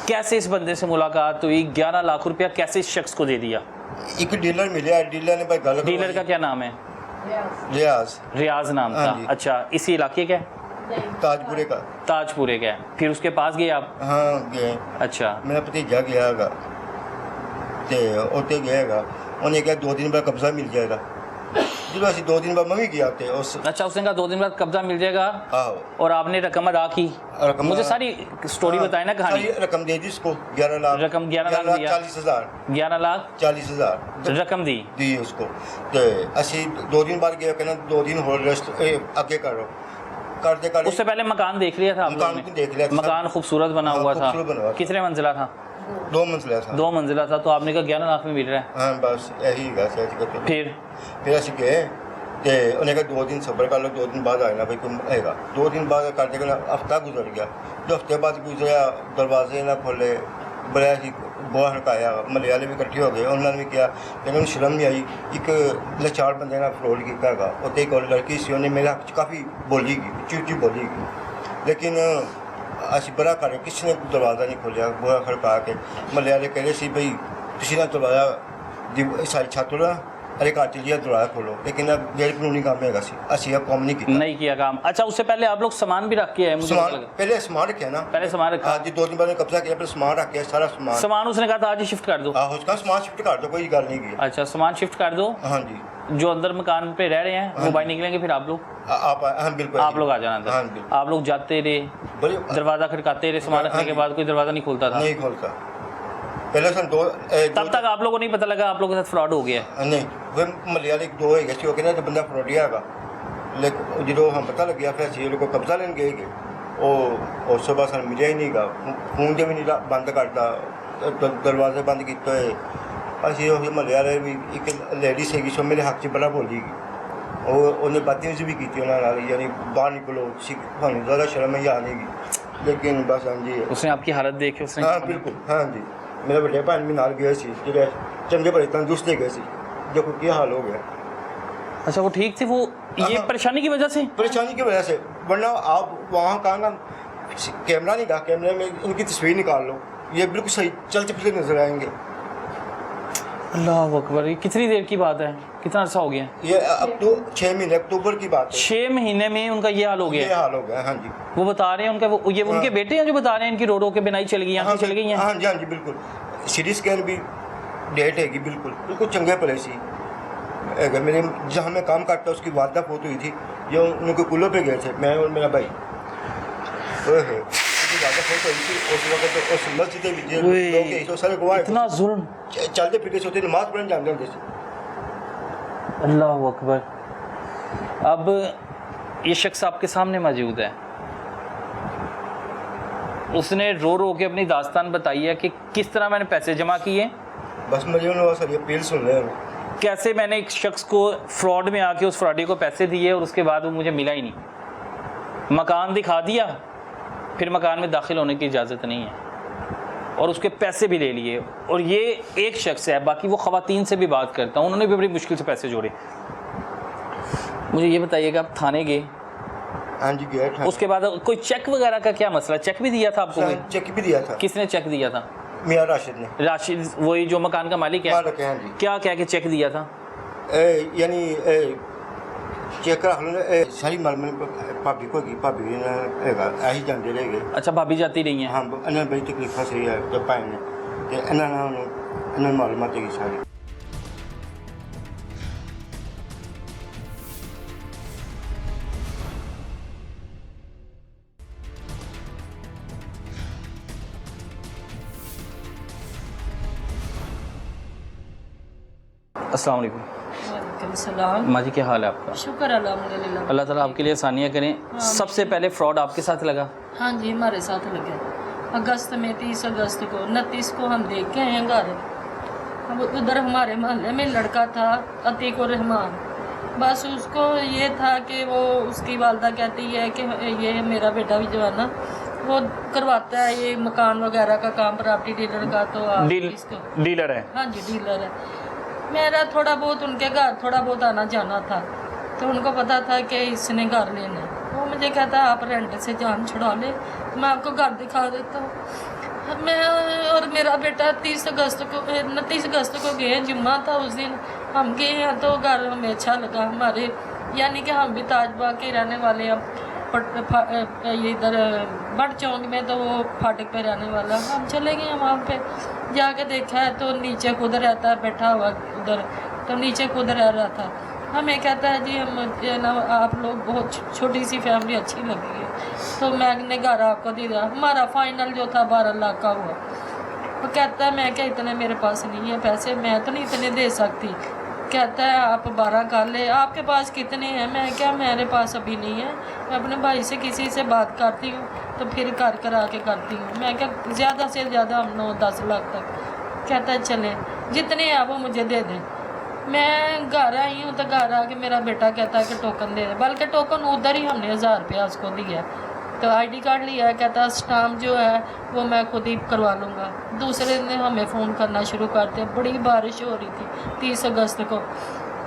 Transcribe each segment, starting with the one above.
कैसे इस बंदे से मुलाकात हुई? 11 लाख रुपया कैसे इस शख्स को दे दिया? एक डीलर मिले, डीलर ने भाई गल डीलर का क्या नाम है? रियाज। रियाज नाम हाँ था। जी। अच्छा, इसी इलाके का है? ताजपुरे का। ताजपुरे का है। फिर उसके पास गए आप? हाँ गए। अच्छा, मेरा भतीजा गया हैगा ते उत्ते गया हैगा, उन्हें कहा 2 दिन बाद कब्जा मिल जाएगा। जो असं 2 दिन बाद मैं भी गया ते उस अच्छा, उसने कहा 2 दिन बाद कब्जा मिल जाएगा। आहो, और आपने रकम अदा की? रकम मुझे सारी स्टोरी बताए ना, कहानी। सारी रकम दे दी उसको, 11 लाख। रकम 11 लाख दिया? 40,000। 11 लाख 40,000 रकम दी? दी उसको। ते असं 2 दिन बाद गया, कहना 2 दिन और रेस्ट आगे करो। करते करते उससे पहले मकान देख लिया था आप लोगों मकान ने? भी देख लिया था। मकान खूबसूरत बना हाँ, हुआ था। खूबसूरत बना हुआ था। कितने मंजिला था? 2 मंजिला था। 2 मंजिला था। तो आपने कहा 11 लाख में मिल रहा है। हाँ बस यही है सच करते। फिर असं गए ते उन्हें कहा 2 दिन सब्र कर लो, 2 दिन बाद आना भाई तुम आएगा। 2 दिन बाद करते करते हफ्ता गुजर गया। जो हफ्ते बाद गुजरा, दरवाजे ना खोले, बड़ा ही बुआ हड़काया। महल्ले वाले भी इकट्ठे हो गए, उन्होंने भी किया, लेकिन उन्हें शर्म नहीं आई। एक लाचार बंदे ने फ्रॉड किया हैगा। उत्ते एक और लड़की सी, उन्हें मेरे हक च काफ़ी बोली गई, उच्ची उच्ची बोली गई, लेकिन असं बड़ा कर किसी ने दरवाज़ा नहीं खोलिया। बुआ खड़का के महल्ले वाले कह रहे सी भाई तुम ना दरवाज़ा सारी छत ना अरे घर चलिए दरवाज़ा खोलो, लेकिन गैर कानूनी काम है असं काम नहीं किया। नहीं किया काम। अच्छा, उससे पहले आप लोग सामान भी रख के आए? मुझे सामान पता लगा। पहले सामान रखे ना, पहले सामान रखा? आज 2 दिन बाद कब्जा किया, फिर सामान रख के सारा सामान। सामान उसने कहा था आज ही शिफ्ट कर दो? उसका सामान शिफ्ट कर दो, कोई गल नहीं की। अच्छा, सामान शिफ्ट कर दो। हाँ जी। जो अंदर मकान पे रह रहे हैं वो बाहर निकलेंगे, फिर आप लोग हाँ बिल्कुल आप लोग आ जाना अंदर। हाँ बिल्कुल। आप लोग जाते रहे, बड़े दरवाजा खड़काते रहे, सामान रखने के बाद कोई दरवाजा नहीं खोलता था? नहीं खोलता। पहले सन तब तक आप लोगों को नहीं पता लगा आप लोगों के साथ फ्रॉड हो गया? नहीं, फिर महल्ले वाले 2 है गए, कहना तो बंदा फ्रॉडिया हैगा। लेकिन जो हम पता लग गया फिर असं लोग कब्जा लेन गए और सुबह सन मिले ही नहीं गा। फोन जो भी नहीं बंद करता, दरवाजे बंद किए। असं महल्ले वाले भी एक लेडीज हैगी सो मेरे हक च बड़ा बोली गई, और उन्हें बदतमीजी भी की उन्होंने, यानी बाहर निकलो थानू ज़्यादा शर्म ही आ नहीं गई। लेकिन बस हाँ जी उसने आपकी हालत देखी? उसने? हाँ बिल्कुल। हाँ जी, मेरा बड़े भैन भी नाल गए सी, जो चंगे भले तंदुरुस्त गए सी, देखो क्या हाल हो गया। अच्छा, वो ठीक थे? वो ये हाँ। परेशानी की वजह से? परेशानी की वजह से, वरना आप वहाँ कहा ना कैमरा नहीं था, कैमरे में इनकी तस्वीर निकाल लो, ये बिल्कुल सही चलते फिरते नजर आएंगे। अल्लाह अकबर। ये कितनी देर की बात है? कितना अर्सा हो गया? ये अब तो 6 महीने अक्टूबर की बात है। 6 महीने में उनका ये हाल हो ये गया? हाल हो गया। हाँ जी। वो बता रहे हैं उनका ये उनके बेटे हैं जो बता रहे हैं इनकी रो के बिनाई चली गई, आंखें चली गई हैं? हाँ जी, हाँ जी बिल्कुल। सीटी स्कैन भी डेट हैगी, बिल्कुल बिल्कुल चंगे भले सी। मेरे जहाँ मैं काम करता उसकी वालदा फोटो हुई थी, ये उनके कुल्लों पे गए थे, मैं और मेरा भाई। इतना जुल्म? चलते फिरते सोते नमाज पढ़ने जाते होंगे। अल्लाह अकबर। अब ये शख्स आपके सामने मौजूद है, उसने रो के अपनी दास्तान बताई है कि किस तरह मैंने पैसे जमा किए। बस मुझे सर अपील सुन रहे हैं, कैसे मैंने एक शख्स को फ्रॉड में आके उस फ्रॉडी को पैसे दिए और उसके बाद वो मुझे मिला ही नहीं। मकान दिखा दिया, फिर मकान में दाखिल होने की इजाज़त नहीं है, और उसके पैसे भी ले लिए। और ये एक शख्स है, बाकी वो ख़वातीन से भी बात करता हूँ, उन्होंने भी बड़ी मुश्किल से पैसे जोड़े। मुझे ये बताइएगा, आप थाने गए? हाँ जी गया था। उसके बाद कोई चेक वगैरह का क्या मसला? चेक भी दिया था आपको? चेक भी दिया था। किसने चेक दिया था? मियां राशिद ने। राशिद वही जो मकान का मालिक है? मालिक है, हाँ जी। क्या कह के चेक दिया था? यानी चेक रख लो सारी माल भाभी को भाभी यही जाते रह गए। अच्छा, भाभी जाती रही हैं? हाँ, इन्होंने बड़ी तकलीफा सही है जब भाई ने, तो इन्होंने मालूमात की सारी। अस्सलाम वालेकुम। वालेकुम सलाम। माँ जी, क्या हाल है आपका? शुक्र अल्हम्दुलिल्लाह। अल्लाह ताला आपके लिए आसानियाँ करें। सबसे पहले फ्रॉड आपके साथ लगा? हाँ जी, हमारे साथ लगे अगस्त में, 30 अगस्त को, 29 को हम देख के आए हैं घर। अब उधर हमारे मोहल्ले में लड़का था अतीक और रहमान, बस उसको ये था कि वो उसकी वालदा कहती है कि ये मेरा बेटा भी जो है ना वो करवाता है ये मकान वगैरह का काम, प्रॉपर्टी डीलर का। तो आप इसको डीलर है? हाँ जी, डीलर है। मेरा थोड़ा बहुत उनके घर थोड़ा बहुत आना जाना था, तो उनको पता था कि इसने घर लेना है। वो मुझे कहता है आप रेंट से जान छुड़ा ले, मैं आपको घर दिखा देता हूँ। मैं और मेरा बेटा 29 अगस्त को गए, जुम्मा था उस दिन, हम गए हैं तो घर हमें अच्छा लगा। हमारे यानी कि हम भी ताजबाग के रहने वाले हैं, ये इधर बट चौक में, तो वो फाटक पे रहने वाला। हम चले गए वहाँ पे, जाके देखा है तो नीचे खुद रहता है बैठा हुआ उधर, तो नीचे खुद रह रहा था। हमें कहता है जी हम ना आप लोग बहुत छोटी सी फैमिली अच्छी लगी है, तो मैंने घर आपको दे दिया। हमारा फाइनल जो था 12 लाख का हुआ। वो कहता है मैं क्या इतने मेरे पास नहीं है पैसे, मैं तो नहीं इतने दे सकती। कहता है आप 12 कर ले, आपके पास कितने हैं? मैं क्या मेरे पास अभी नहीं है, मैं अपने भाई से किसी से बात करती हूँ तो फिर कर आके करती हूँ। मैं क्या ज़्यादा से ज़्यादा हम 9-10 लाख तक। कहता है चले जितने हैं वो मुझे दे दें। मैं घर आई हूँ तो घर आके मेरा बेटा कहता है कि टोकन दे दे, बल्कि टोकन उधर ही हमने 1000 रुपया उसको दिया। तो आईडी कार्ड लिया है, कहता स्टाम्प जो है वो मैं खुद ही करवा लूँगा। दूसरे दिन हमें फ़ोन करना शुरू करते, बड़ी बारिश हो रही थी 30 अगस्त को,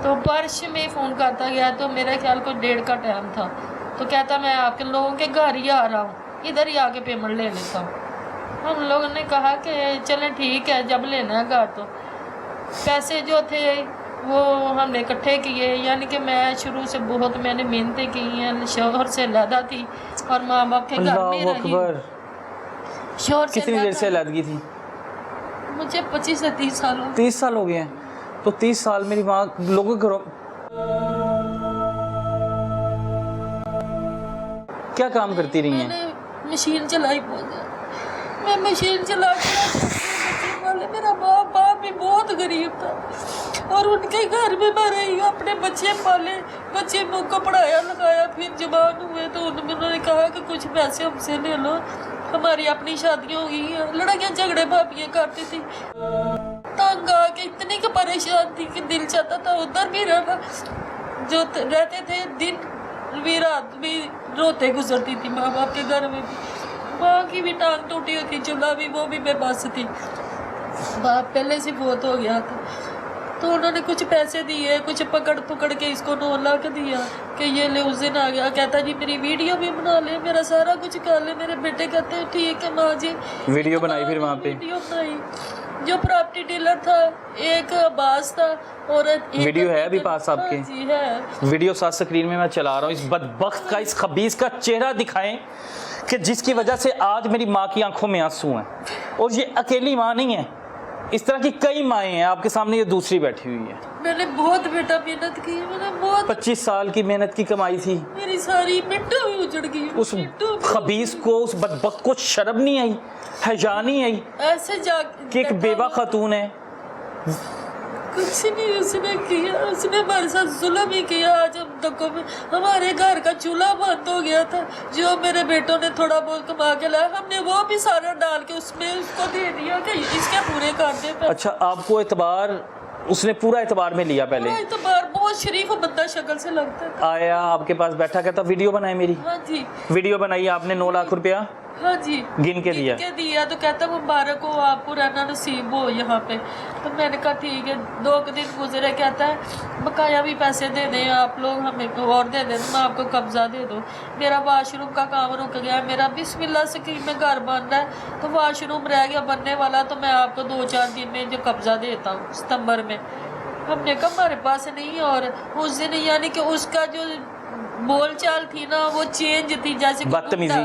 तो बारिश में फ़ोन करता गया, तो मेरा ख्याल को 1:30 का टाइम था। तो कहता मैं आपके लोगों के घर ही आ रहा हूँ, इधर ही आके पेमेंट ले लेता हूँ। हम लोगों ने कहा कि चलें ठीक है, जब लेना है घर तो पैसे जो थे वो हमने इकट्ठे किए। यानी कि मैं शुरू से बहुत मैंने मेहनतें की हैं, शोहर से लदा थी और माँ बाप के घर में रही। शोहर से कितनी देर से अलहदगी थी? मुझे 25 से 30 साल हो 30 साल हो गए हैं। तो 30 साल मेरी माँ लोगों के घरों क्या काम करती रही हैं? मैंने मशीन चलाई बहुत ज़्यादा। मैं मशीन चला के मेरा बाप भी बहुत गरीब था और उनके घर में मैं रही, अपने बच्चे पाले, बच्चे को पढ़ाया लिखाया, फिर जवान हुए तो उन्होंने कहा कि कुछ पैसे हमसे ले लो, हमारी अपनी शादियाँ हो गई हैं। लड़ाइयाँ झगड़े भापियाँ करती थी, तंग आके इतनी की परेशान थी कि दिल चाहता था उधर भी रहना। जो रहते थे दिन भी रात भी रोते गुजरती थी माँ बाप के घर में भी। माँ की भी टांग टूटी हुई थी, चूल्हा भी वो भी बेबस थी, बाप पहले से बहुत हो गया था। तो उन्होंने कुछ पैसे दिए, कुछ पकड़ के इसको 9 लाख दिया कि ये ले। उस दिन आ गया, कहता जी मेरी वीडियो भी बना ले, मेरा सारा कुछ कर ले। मेरे बेटे कहते हैं ठीक है माँ जी। वीडियो बनाई फिर वहाँ पे? वीडियो बनाई। जो प्रॉपर्टी डीलर था एक अब्बास था और वीडियो है अभी पास आपके? जी है वीडियो साथ स्क्रीन में मैं चला रहा हूँ। इस बदबख्त का, इस खबीस का चेहरा दिखाएं कि जिसकी वजह से आज मेरी माँ की आंखों में आंसू हैं। और ये अकेली माँ नहीं है, इस तरह की कई माएँ हैं। आपके सामने ये दूसरी बैठी हुई है। मैंने बहुत बेटा मेहनत की, मैंने बहुत 25 साल की मेहनत की कमाई थी, मेरी सारी मिट्टी भी उजड़ गई। उस खबीस को, उस बदबख्त को शर्म नहीं आई, हया नहीं आई ऐसे कि एक बेवा खातून है। कुछ नहीं उसने किया, उसने हमारे साथ जुल्म ही किया। आज हम तक हमारे घर का चूल्हा बंद हो गया था, जो मेरे बेटों ने थोड़ा बहुत कमा के लाया, हमने वो भी सारा डाल के उसमें उसको दे दिया कि इसके पूरे कर दे। अच्छा, आपको एतबार, उसने पूरा एतबार में लिया? पहले एतबार, बहुत शरीफ बंदा शक्ल से लगता था। आया आपके पास बैठा, कहता वीडियो बनाए मेरी। हाँ जी, वीडियो बनाई आपने, 9 लाख रुपया हाँ जी गिन के दिया। तो कहता मुबारक हो आपको, रहना नसीब हो यहाँ पे। तो मैंने कहा ठीक है। 2 दिन गुजरे, कहता है बकाया भी पैसे दे दें आप लोग, हमें और दे दें, मैं आपको कब्जा दे दूँ। मेरा वाशरूम का काम रुक गया, मेरा बिस्मिल्लाह स्कीम में घर बन रहा है, तो वाशरूम रह गया बनने वाला, तो मैं आपको 2-4 दिन में जो कब्जा देता हूँ सितंबर में। हमने कहा हमारे पास नहीं। और उस दिन यानी कि उसका जो बोल चाल थी ना वो चेंज थी, जैसे बदतमीजी।